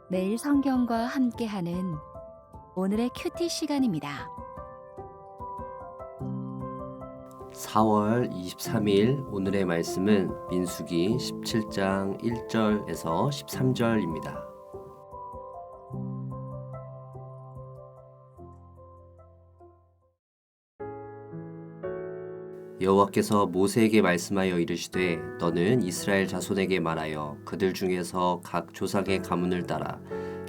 매일 성경과 함께하는 오늘의 큐티 시간입니다. 4월 23일 오늘의 말씀은 민수기 17장 1절에서 13절입니다. 여호와께서 모세에게 말씀하여 이르시되 너는 이스라엘 자손에게 말하여 그들 중에서 각 조상의 가문을 따라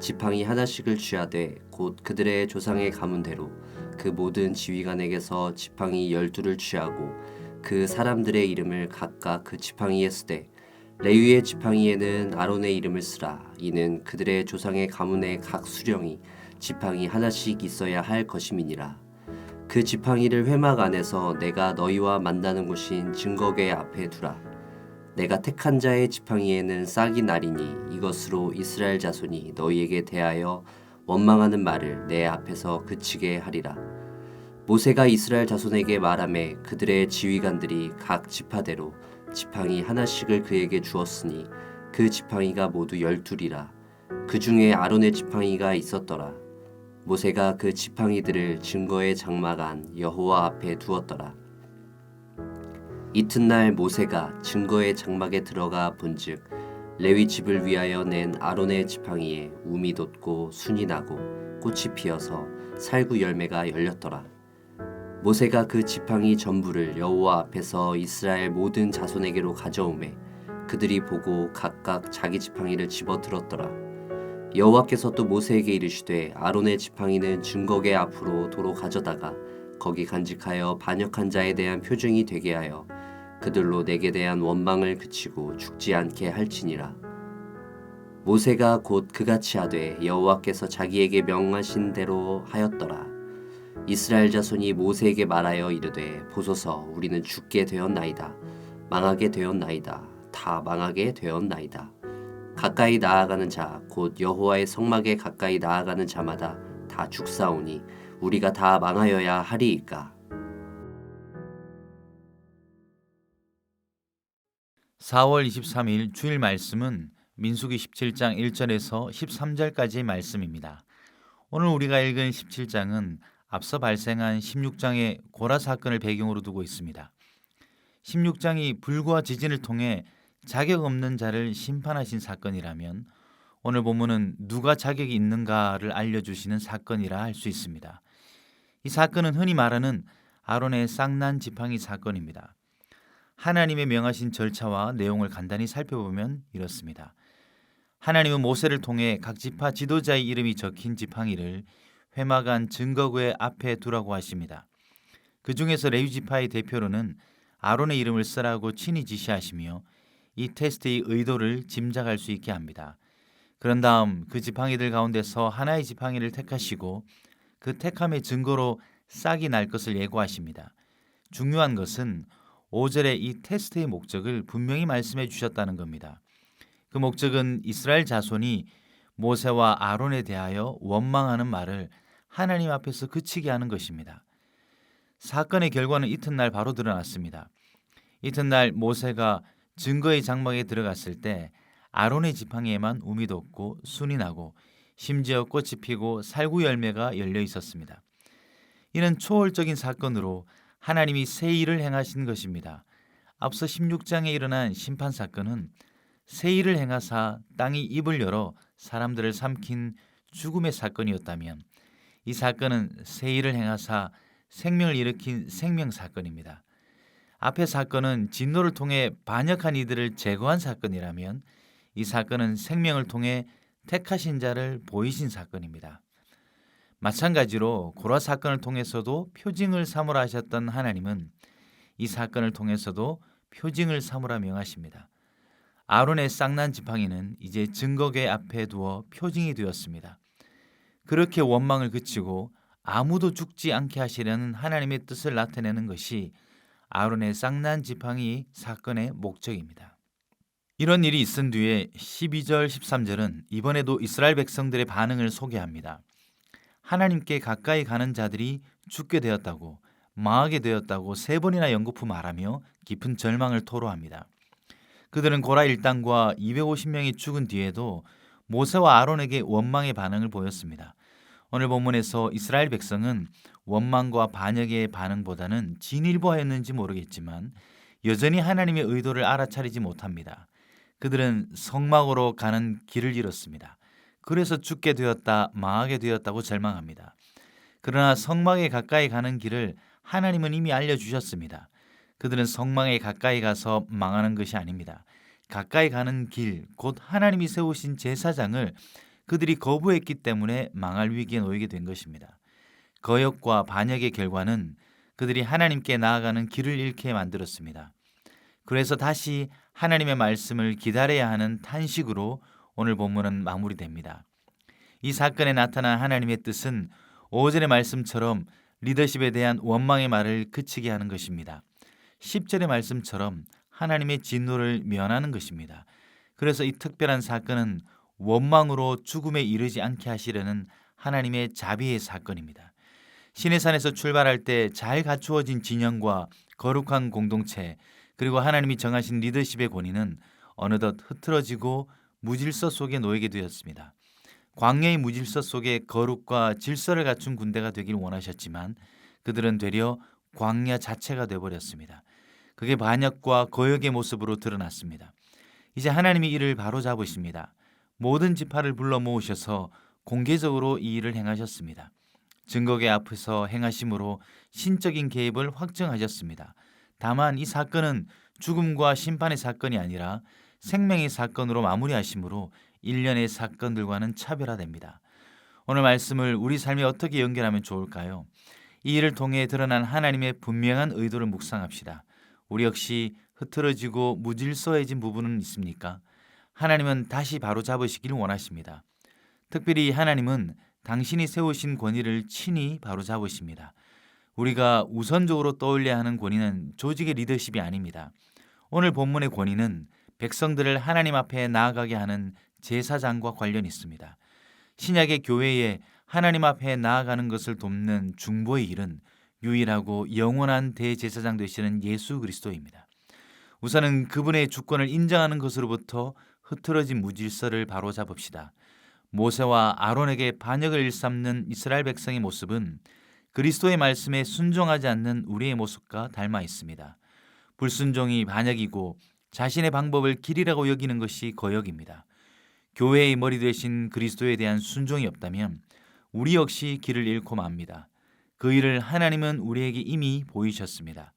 지팡이 하나씩을 취하되 곧 그들의 조상의 가문대로 그 모든 지휘관에게서 지팡이 12를 취하고 그 사람들의 이름을 각각 그 지팡이에 쓰되 레위의 지팡이에는 아론의 이름을 쓰라. 이는 그들의 조상의 가문의 각 수령이 지팡이 하나씩 있어야 할 것임이니라. 그 지팡이를 회막 안에서 내가 너희와 만나는 곳인 증거궤 앞에 두라. 내가 택한 자의 지팡이에는 싹이 나리니 이것으로 이스라엘 자손이 너희에게 대하여 원망하는 말을 내 앞에서 그치게 하리라. 모세가 이스라엘 자손에게 말하매 그들의 지휘관들이 각 지파대로 지팡이 하나씩을 그에게 주었으니 그 지팡이가 모두 12이라. 그 중에 아론의 지팡이가 있었더라. 모세가 그 지팡이들을 증거의 장막 안 여호와 앞에 두었더라. 이튿날 모세가 증거의 장막에 들어가 본즉 레위 집을 위하여 낸 아론의 지팡이에 움이 돋고 순이 나고 꽃이 피어서 살구 열매가 열렸더라. 모세가 그 지팡이 전부를 여호와 앞에서 이스라엘 모든 자손에게로 가져오매 그들이 보고 각각 자기 지팡이를 집어들었더라. 여호와께서 또 모세에게 이르시되 아론의 지팡이는 증거궤 앞으로 도로 가져다가 거기 간직하여 반역한 자에 대한 표징이 되게 하여 그들로 내게 대한 원망을 그치고 죽지 않게 할지니라. 모세가 곧 그같이 하되 여호와께서 자기에게 명하신 대로 하였더라. 이스라엘 자손이 모세에게 말하여 이르되 보소서 우리는 죽게 되었나이다. 망하게 되었나이다. 다 망하게 되었나이다. 가까이 나아가는 자 곧 여호와의 성막에 가까이 나아가는 자마다 다 죽사오니 우리가 다 망하여야 하리이까. 4월 23일 주일 말씀은 민수기 17장 1절에서 13절까지의 말씀입니다. 오늘 우리가 읽은 17장은 앞서 발생한 16장의 고라 사건을 배경으로 두고 있습니다. 16장이 불과 지진을 통해 자격 없는 자를 심판하신 사건이라면 오늘 본문은 누가 자격이 있는가를 알려주시는 사건이라 할 수 있습니다. 이 사건은 흔히 말하는 아론의 쌍난 지팡이 사건입니다. 하나님의 명하신 절차와 내용을 간단히 살펴보면 이렇습니다. 하나님은 모세를 통해 각 지파 지도자의 이름이 적힌 지팡이를 회막 안 증거궤 앞에 두라고 하십니다. 그 중에서 레위 지파의 대표로는 아론의 이름을 쓰라고 친히 지시하시며 이 테스트의 의도를 짐작할 수 있게 합니다. 그런 다음 그 지팡이들 가운데서 하나의 지팡이를 택하시고 그 택함의 증거로 싹이 날 것을 예고하십니다. 중요한 것은 5절의 이 테스트의 목적을 분명히 말씀해 주셨다는 겁니다. 그 목적은 이스라엘 자손이 모세와 아론에 대하여 원망하는 말을 하나님 앞에서 그치게 하는 것입니다. 사건의 결과는 이튿날 바로 드러났습니다. 이튿날 모세가 증거의 장막에 들어갔을 때 아론의 지팡이에만 움이 돋고 순이 나고 심지어 꽃이 피고 살구 열매가 열려 있었습니다. 이는 초월적인 사건으로 하나님이 새 일을 행하신 것입니다. 앞서 16장에 일어난 심판 사건은 새 일을 행하사 땅이 입을 열어 사람들을 삼킨 죽음의 사건이었다면 이 사건은 새 일을 행하사 생명을 일으킨 생명 사건입니다. 앞의 사건은 진노를 통해 반역한 이들을 제거한 사건이라면 이 사건은 생명을 통해 택하신 자를 보이신 사건입니다. 마찬가지로 고라 사건을 통해서도 표징을 삼으라 하셨던 하나님은 이 사건을 통해서도 표징을 삼으라 명하십니다. 아론의 쌍난 지팡이는 이제 증거궤 앞에 두어 표징이 되었습니다. 그렇게 원망을 그치고 아무도 죽지 않게 하시려는 하나님의 뜻을 나타내는 것이 아론의 쌍난 지팡이 사건의 목적입니다. 이런 일이 있은 뒤에 12절 13절은 이번에도 이스라엘 백성들의 반응을 소개합니다. 하나님께 가까이 가는 자들이 죽게 되었다고 망하게 되었다고 세 번이나 연거푸 말하며 깊은 절망을 토로합니다. 그들은 고라 일당과 250명이 죽은 뒤에도 모세와 아론에게 원망의 반응을 보였습니다. 오늘 본문에서 이스라엘 백성은 원망과 반역의 반응보다는 진일보하였는지 모르겠지만 여전히 하나님의 의도를 알아차리지 못합니다. 그들은 성막으로 가는 길을 잃었습니다. 그래서 죽게 되었다, 망하게 되었다고 절망합니다. 그러나 성막에 가까이 가는 길을 하나님은 이미 알려주셨습니다. 그들은 성막에 가까이 가서 망하는 것이 아닙니다. 가까이 가는 길, 곧 하나님이 세우신 제사장을 그들이 거부했기 때문에 망할 위기에 놓이게 된 것입니다. 거역과 반역의 결과는 그들이 하나님께 나아가는 길을 잃게 만들었습니다. 그래서 다시 하나님의 말씀을 기다려야 하는 탄식으로 오늘 본문은 마무리됩니다. 이 사건에 나타난 하나님의 뜻은 5절의 말씀처럼 리더십에 대한 원망의 말을 그치게 하는 것입니다. 10절의 말씀처럼 하나님의 진노를 면하는 것입니다. 그래서 이 특별한 사건은 원망으로 죽음에 이르지 않게 하시려는 하나님의 자비의 사건입니다. 시내산에서 출발할 때 잘 갖추어진 진영과 거룩한 공동체, 그리고 하나님이 정하신 리더십의 권위는 어느덧 흐트러지고 무질서 속에 놓이게 되었습니다. 광야의 무질서 속에 거룩과 질서를 갖춘 군대가 되길 원하셨지만 그들은 되려 광야 자체가 되어버렸습니다. 그게 반역과 거역의 모습으로 드러났습니다. 이제 하나님이 이를 바로잡으십니다. 모든 지파를 불러 모으셔서 공개적으로 이 일을 행하셨습니다. 증거계 앞에서 행하심으로 신적인 개입을 확증하셨습니다. 다만 이 사건은 죽음과 심판의 사건이 아니라 생명의 사건으로 마무리하심으로 일련의 사건들과는 차별화됩니다. 오늘 말씀을 우리 삶에 어떻게 연결하면 좋을까요? 이 일을 통해 드러난 하나님의 분명한 의도를 묵상합시다. 우리 역시 흐트러지고 무질서해진 부분은 있습니까? 하나님은 다시 바로잡으시길 원하십니다. 특별히 하나님은 당신이 세우신 권위를 친히 바로잡으십니다. 우리가 우선적으로 떠올려야 하는 권위는 조직의 리더십이 아닙니다. 오늘 본문의 권위는 백성들을 하나님 앞에 나아가게 하는 제사장과 관련이 있습니다. 신약의 교회에 하나님 앞에 나아가는 것을 돕는 중보의 일은 유일하고 영원한 대제사장 되시는 예수 그리스도입니다. 우선은 그분의 주권을 인정하는 것으로부터 흐트러진 무질서를 바로잡읍시다. 모세와 아론에게 반역을 일삼는 이스라엘 백성의 모습은 그리스도의 말씀에 순종하지 않는 우리의 모습과 닮아 있습니다. 불순종이 반역이고 자신의 방법을 길이라고 여기는 것이 거역입니다. 교회의 머리 되신 그리스도에 대한 순종이 없다면 우리 역시 길을 잃고 맙니다. 그 일을 하나님은 우리에게 이미 보이셨습니다.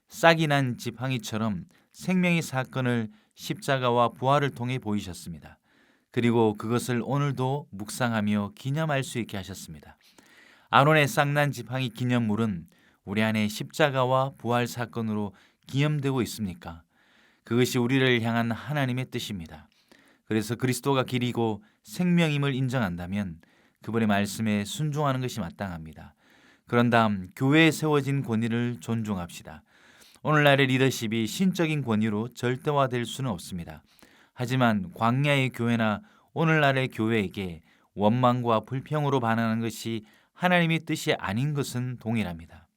싹이 난 지팡이처럼 생명의 사건을 십자가와 부활을 통해 보이셨습니다. 그리고 그것을 오늘도 묵상하며 기념할 수 있게 하셨습니다. 아론의 싹난 지팡이 기념물은 우리 안에 십자가와 부활 사건으로 기념되고 있습니까? 그것이 우리를 향한 하나님의 뜻입니다. 그래서 그리스도가 길이고 생명임을 인정한다면 그분의 말씀에 순종하는 것이 마땅합니다. 그런 다음 교회에 세워진 권위를 존중합시다. 오늘날의 리더십이 신적인 권위로 절대화될 수는 없습니다. 하지만 광야의 교회나 오늘날의 교회에게 원망과 불평으로 반하는 것이 하나님의 뜻이 아닌 것은 동일합니다.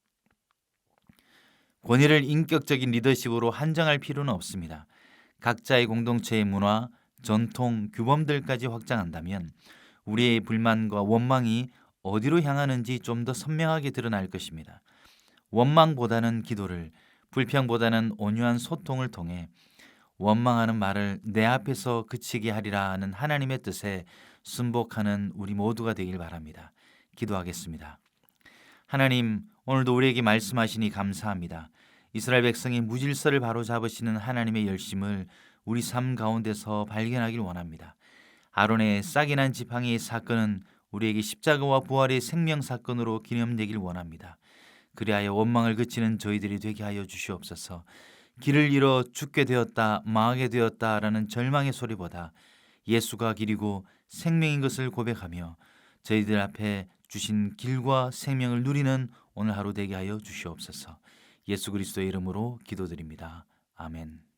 권위를 인격적인 리더십으로 한정할 필요는 없습니다. 각자의 공동체의 문화, 전통, 규범들까지 확장한다면 우리의 불만과 원망이 어디로 향하는지 좀 더 선명하게 드러날 것입니다. 원망보다는 기도를, 불평보다는 온유한 소통을 통해 원망하는 말을 내 앞에서 그치게 하리라 하는 하나님의 뜻에 순복하는 우리 모두가 되길 바랍니다. 기도하겠습니다. 하나님, 오늘도 우리에게 말씀하시니 감사합니다. 이스라엘 백성의 무질서를 바로잡으시는 하나님의 열심을 우리 삶 가운데서 발견하길 원합니다. 아론의 싹이 난 지팡이의 사건은 우리에게 십자가와 부활의 생명 사건으로 기념되길 원합니다. 그리하여 원망을 그치는 저희들이 되게 하여 주시옵소서. 길을 잃어 죽게 되었다, 망하게 되었다라는 절망의 소리보다 예수가 길이고 생명인 것을 고백하며 저희들 앞에 주신 길과 생명을 누리는 오늘 하루 되게 하여 주시옵소서. 예수 그리스도의 이름으로 기도드립니다. 아멘.